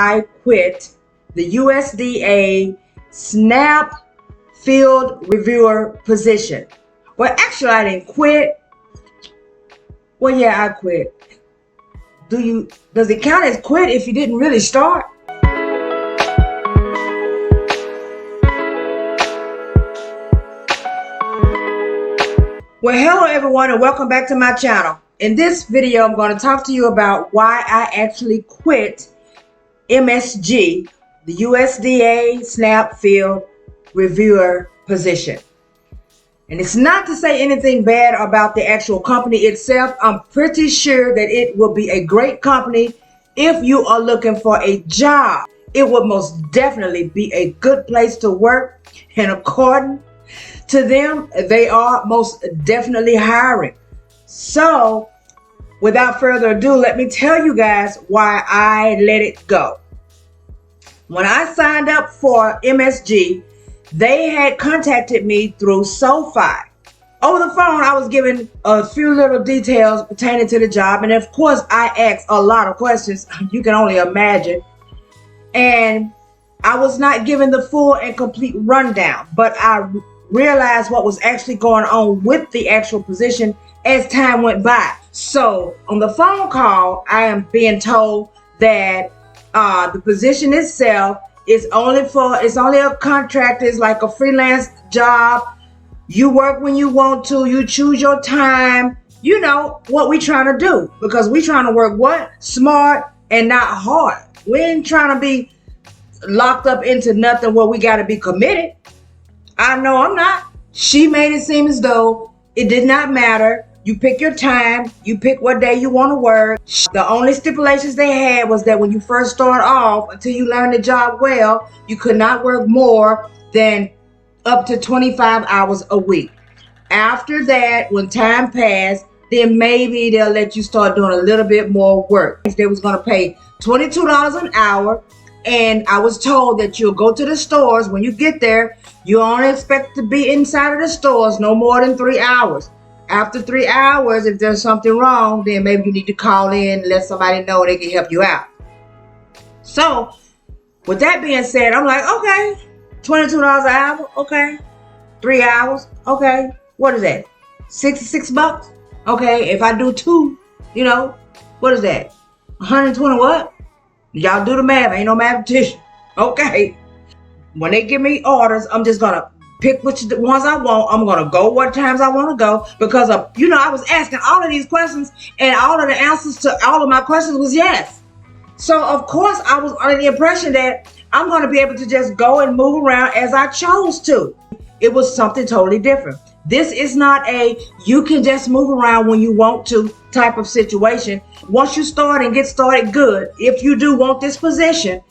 I quit the USDA SNAP field reviewer position. Well, actually, I didn't quit. Well, yeah, I quit. Does it count as quit if you didn't really start? Well, hello everyone and welcome back to my channel. In this video, I'm going to talk to you about why I actually quit MSG, the USDA SNAP field reviewer position. And it's not to say anything bad about the actual company itself. I'm pretty sure that it will be a great company if you are looking for a job. It would most definitely be a good place to work, and according to them, they are most definitely hiring. So without further ado, let me tell you guys why I let it go. When I signed up for MSG, they had contacted me through SoFi. Over the phone, I was given a few little details pertaining to the job. And of course, I asked a lot of questions. You can only imagine. And I was not given the full and complete rundown, but I realized what was actually going on with the actual position as time went by. So on the phone call, I am being told that the position itself is only a contractor. It's like a freelance job. You work when you want to. You choose your time. You know what we trying to do, because we trying to work smart and not hard. We ain't trying to be locked up into nothing where we got to be committed. I know I'm not. She made it seem as though it did not matter. You pick your time. You pick what day you want to work. The only stipulations they had was that when you first start off, until you learn the job well, you could not work more than up to 25 hours a week. After that, when time passed, then maybe they'll let you start doing a little bit more work. They was going to pay $22 an hour. And I was told that you'll go to the stores. When you get there, you only expect to be inside of the stores no more than 3 hours. After 3 hours, if there's something wrong, then maybe you need to call in and let somebody know they can help you out. So with that being said, I'm like, okay, $22 an hour. Okay. 3 hours. Okay. What is that? $66? Okay. If I do two, what is that? 120 what? Y'all do the math. Ain't no mathematician. Okay. When they give me orders, I'm just going to pick which ones I want. I'm going to go what times I want to go, because I was asking all of these questions, and all of the answers to all of my questions was yes. So of course I was under the impression that I'm going to be able to just go and move around as I chose to. It was something totally different. This is not a you can just move around when you want to type of situation. Once you start and get started, good. If you do want this position,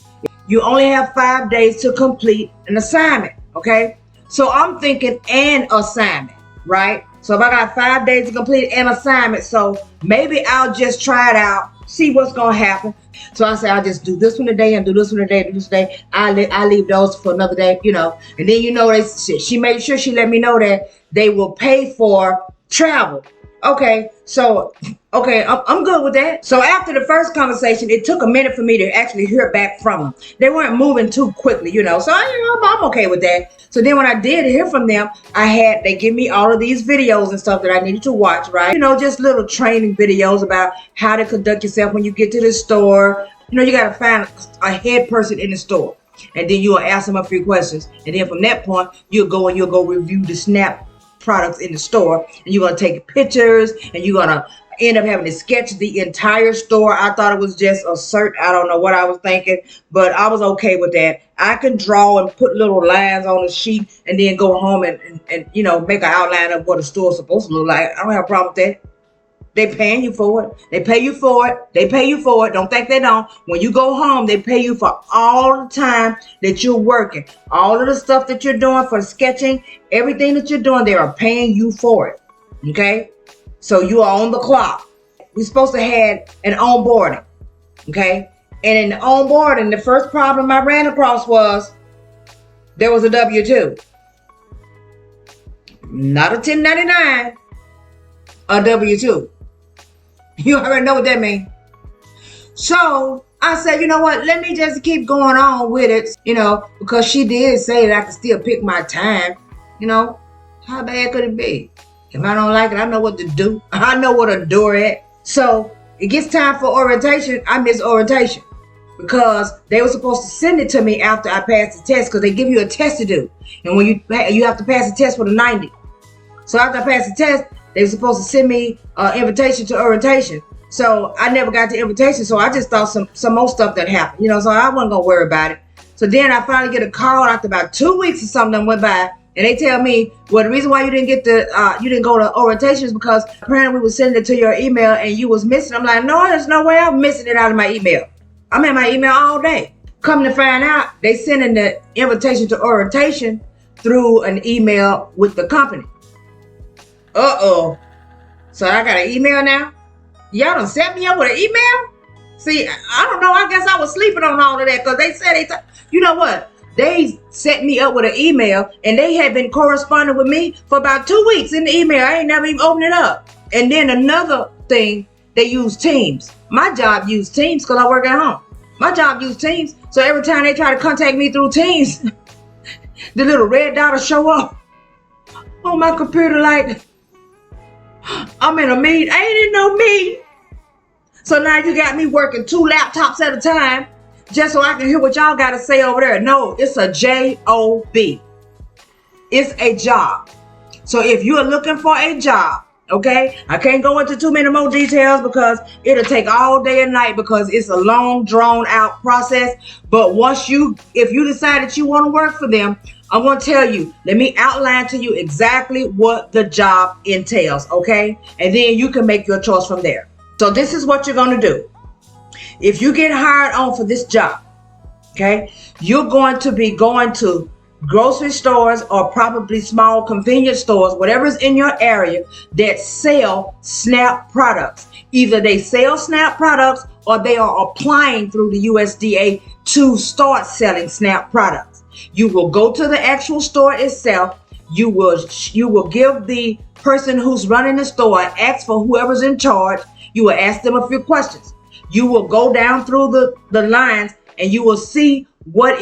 you only have 5 days to complete an assignment, okay? So I'm thinking an assignment, right? So if I got 5 days to complete an assignment, so maybe I'll just try it out, see what's going to happen. So I say I'll just do this one today and do this one today, do this today. I leave those for another day, And then, she made sure she let me know that they will pay for travel. Okay, so, I'm good with that. So after the first conversation, it took a minute for me to actually hear back from them. They weren't moving too quickly, so I'm okay with that. So then when I did hear from them, they give me all of these videos and stuff that I needed to watch, right? Just little training videos about how to conduct yourself when you get to the store. You got to find a head person in the store, and then you'll ask them a few questions. And then from that point, you'll go review the SNAP products in the store, and you're going to take pictures, and you're going to end up having to sketch the entire store. I thought it was just a cert. I don't know what I was thinking, but I was okay with that. I can draw and put little lines on a sheet and then go home and make an outline of what a store is supposed to look like. I don't have a problem with that. They paying you for it. They pay you for it. They pay you for it. Don't think they don't. When you go home, they pay you for all the time that you're working. All of the stuff that you're doing for sketching, everything that you're doing, they are paying you for it. Okay? So you are on the clock. We're supposed to have an onboarding. Okay? And in the onboarding, the first problem I ran across was there was a W-2. Not a 1099, a W-2. You already know what that means. So I said, you know what? Let me just keep going on with it, because she did say that I could still pick my time. How bad could it be? If I don't like it, I know what to do. I know what to do it. So it gets time for orientation. I miss orientation because they were supposed to send it to me after I passed the test, because they give you a test to do. And when you have to pass the test with a 90. So after I passed the test, they were supposed to send me an invitation to orientation. So I never got the invitation. So I just thought some more stuff that happened, so I wasn't going to worry about it. So then I finally get a call after about 2 weeks or something that went by. And they tell me, well, the reason why you didn't go to orientation is because apparently we were sending it to your email and you was missing. I'm like, no, there's no way I'm missing it out of my email. I'm in my email all day. Come to find out, they sending the invitation to orientation through an email with the company. Uh-oh. So I got an email now? Y'all done set me up with an email? See, I don't know. I guess I was sleeping on all of that because they said you know what? They set me up with an email and they had been corresponding with me for about 2 weeks in the email. I ain't never even opened it up. And then another thing, they use Teams. My job used Teams because I work at home. My job used Teams. So every time they try to contact me through Teams, the little red dot will show up on my computer like I'm in a meeting. I ain't in no meeting. So now you got me working 2 laptops at a time just so I can hear what y'all got to say over there. No, it's a job. It's a job. So if you are looking for a job, okay, I can't go into too many more details because it'll take all day and night because it's a long, drawn out process. But if you decide that you want to work for them, I'm going to tell you, let me outline to you exactly what the job entails, okay? And then you can make your choice from there. So this is what you're going to do. If you get hired on for this job, okay, you're going to be going to grocery stores or probably small convenience stores, whatever's in your area that sell SNAP products. Either they sell SNAP products or they are applying through the USDA to start selling SNAP products. You will go to the actual store itself. You will give the person who's running the store, ask for whoever's in charge. You will ask them a few questions. You will go down through the lines and you will see what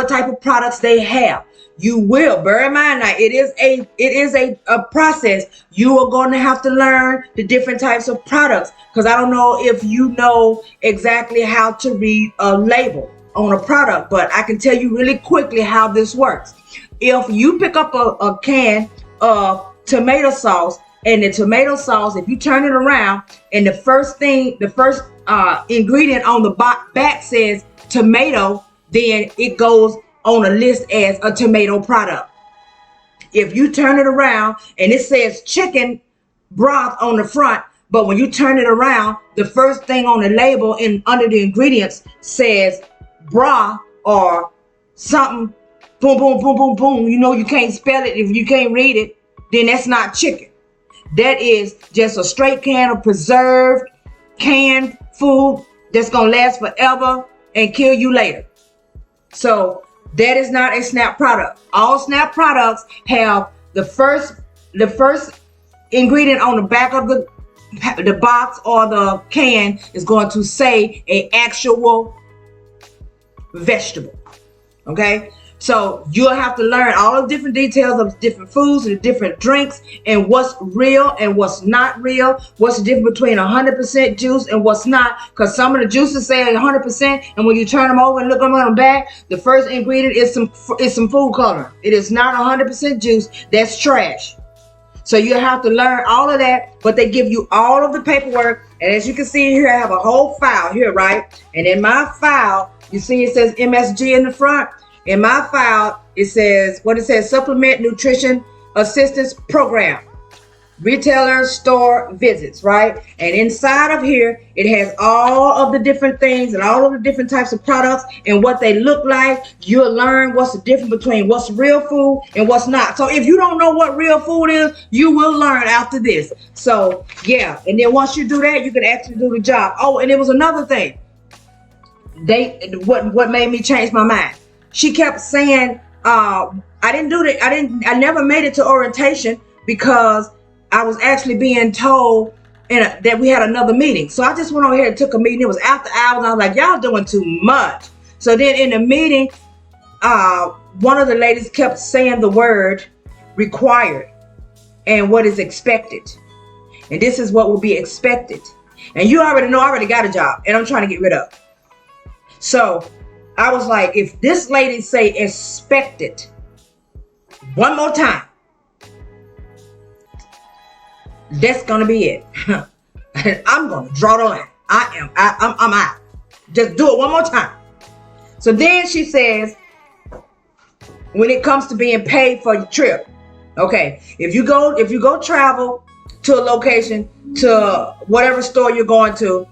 type of products they have. You will bear in mind now, it is a process. You are going to have to learn the different types of products, because I don't know if you know exactly how to read a label on a product, but I can tell you really quickly how this works. If you pick up a can of tomato sauce, and the tomato sauce, if you turn it around and the first ingredient on the back says tomato, then it goes on a list as a tomato product. If you turn it around and it says chicken broth on the front, but when you turn it around, the first thing on the label under the ingredients says broth or something, boom, boom, boom, boom, boom. You can't spell it if you can't read it, then that's not chicken. That is just a straight can of preserved canned food that's going to last forever and kill you later. So that is not a SNAP product. All SNAP products have the first ingredient on the back of the box or the can is going to say an actual vegetable. Okay? So you'll have to learn all the different details of different foods and different drinks and what's real and what's not real. What's the difference between 100% juice and what's not? Because some of the juices say 100%, and when you turn them over and look them on the back, the first ingredient is some food coloring. It is not 100% juice. That's trash. So you have to learn all of that, but they give you all of the paperwork. And as you can see here, I have a whole file here, right? And in my file, you see it says MSG in the front. In my file, it says Supplement Nutrition Assistance Program, retailer store visits, right? And inside of here, it has all of the different things and all of the different types of products and what they look like. You'll learn what's the difference between what's real food and what's not. So if you don't know what real food is, you will learn after this. So yeah, and then once you do that, you can actually do the job. Oh, and it was another thing. What made me change my mind? She kept saying, I never made it to orientation because I was actually being told that we had another meeting. So I just went over here and took a meeting. It was after hours. I was like, y'all doing too much. So then in the meeting, one of the ladies kept saying the word required and what is expected. And this is what will be expected. And you already know I already got a job and I'm trying to get rid of. So I was like, if this lady say expected one more time, that's gonna be it. I'm gonna draw the line. I'm out. Just do it one more time. So then she says, when it comes to being paid for your trip, okay, if you go travel to a location, to whatever store you're going to,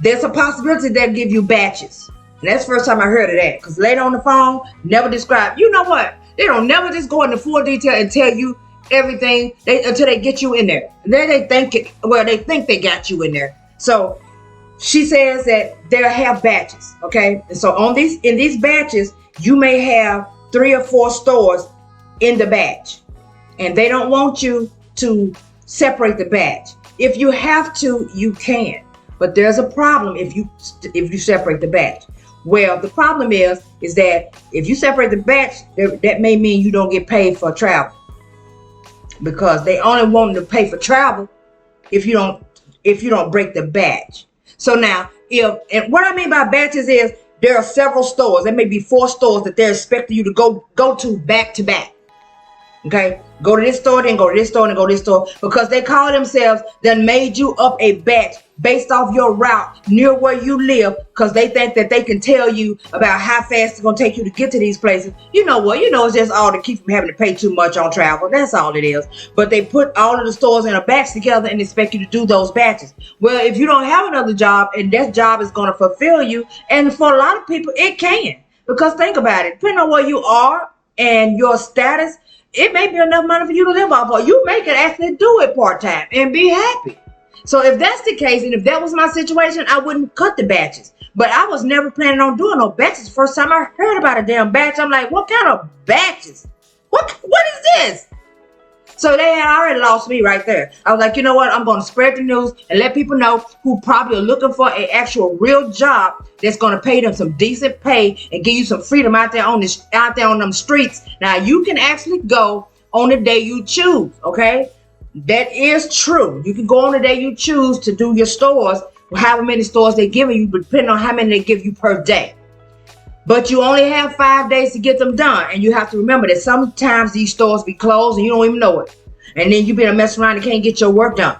there's a possibility they'll give you batches. And that's the first time I heard of that. Because later on the phone, never describe. You know what? They don't never just go into full detail and tell you everything until they get you in there. Then they think they got you in there. So she says that they'll have batches, okay? And so in these batches, you may have 3 or 4 stores in the batch. And they don't want you to separate the batch. If you have to, you can. But there's a problem if you separate the batch. Well, the problem is that if you separate the batch, that may mean you don't get paid for travel. Because they only want to pay for travel if you don't break the batch. So now, and what I mean by batches is there are several stores. There may be 4 stores that they're expecting you to go to back to back. Okay, go to this store, then go to this store, and go to this store, because they call themselves then made you up a batch based off your route near where you live, because they think that they can tell you about how fast it's gonna take you to get to these places. You know what? You know it's just all to keep from having to pay too much on travel. That's all it is. But they put all of the stores in a batch together and expect you to do those batches. Well, if you don't have another job and that job is gonna fulfill you, and for a lot of people it can, because think about it, depending on where you are and your status, it may be enough money for you to live off of. You may can actually do it part-time and be happy. So if that's the case, and if that was my situation, I wouldn't cut the batches. But I was never planning on doing no batches. First time I heard about a damn batch, I'm like, what kind of batches? What is this? So they had already lost me right there. I was like, you know what? I'm going to spread the news and let people know who probably are looking for an actual real job that's going to pay them some decent pay and give you some freedom out there on them streets. Now, you can actually go on the day you choose, okay? That is true. You can go on the day you choose to do your stores, however many stores they're giving you, depending on how many they give you per day. But you only have 5 days to get them done. And you have to remember that sometimes these stores be closed and you don't even know it. And then you be a mess around and can't get your work done.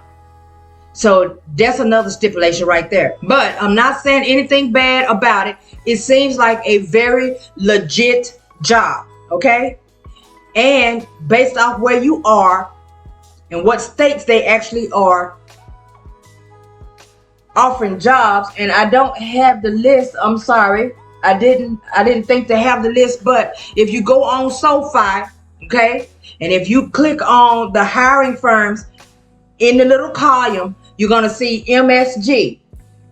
So that's another stipulation right there. But I'm not saying anything bad about it. It seems like a very legit job, okay? And based off where you are and what states they actually are offering jobs. And I don't have the list. I'm sorry. I didn't think to have the list, but if you go on SoFi, okay, and if you click on the hiring firms in the little column, you're gonna see MSG,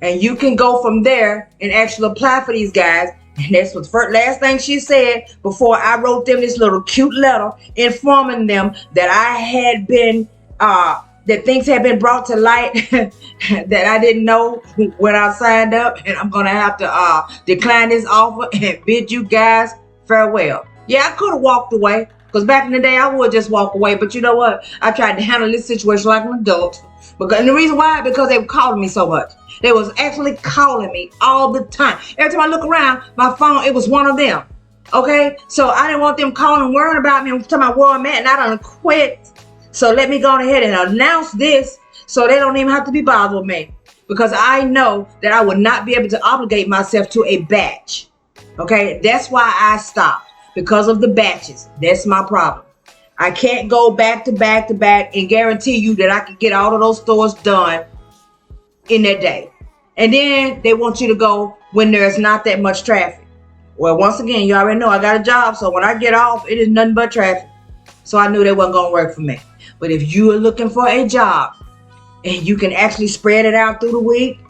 and you can go from there and actually apply for these guys. And that's what the last thing she said before I wrote them this little cute letter informing them that I had been that things had been brought to light that I didn't know when I signed up, and I'm gonna have to decline this offer and bid you guys farewell. Yeah, I could have walked away, because back in the day I would just walk away, but you know what? I tried to handle this situation like an adult. And the reason why, because they were calling me so much. They was actually calling me all the time. Every time I look around, my phone, it was one of them. Okay? So I didn't want them calling and worrying about me. I'm talking about where I'm at, and I done quit. So let me go ahead and announce this so they don't even have to be bothered with me. Because I know that I would not be able to obligate myself to a batch. Okay? That's why I stopped. Because of the batches. That's my problem. I can't go back to back to back and guarantee you that I can get all of those stores done in that day. And then they want you to go when there's not that much traffic. Well, once again, you already know I got a job. So when I get off, it is nothing but traffic. So I knew that wasn't going to work for me. But if you are looking for a job and you can actually spread it out through the week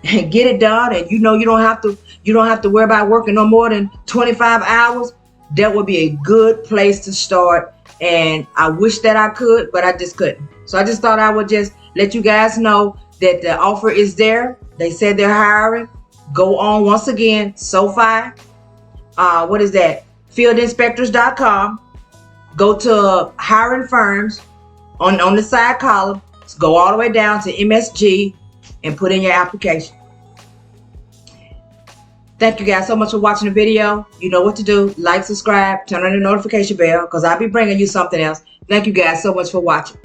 and get it done, and you know you don't have to worry about working no more than 25 hours, that would be a good place to start. And I wish that I could, but I just couldn't. So I just thought I would just let you guys know that the offer is there. They said they're hiring. Go on once again, SoFi. What is that? Fieldinspectors.com. Go to hiring firms on the side column. Go all the way down to MSG and put in your application. Thank you guys so much for watching the video. You know what to do. Like, subscribe, turn on the notification bell because I'll be bringing you something else. Thank you guys so much for watching.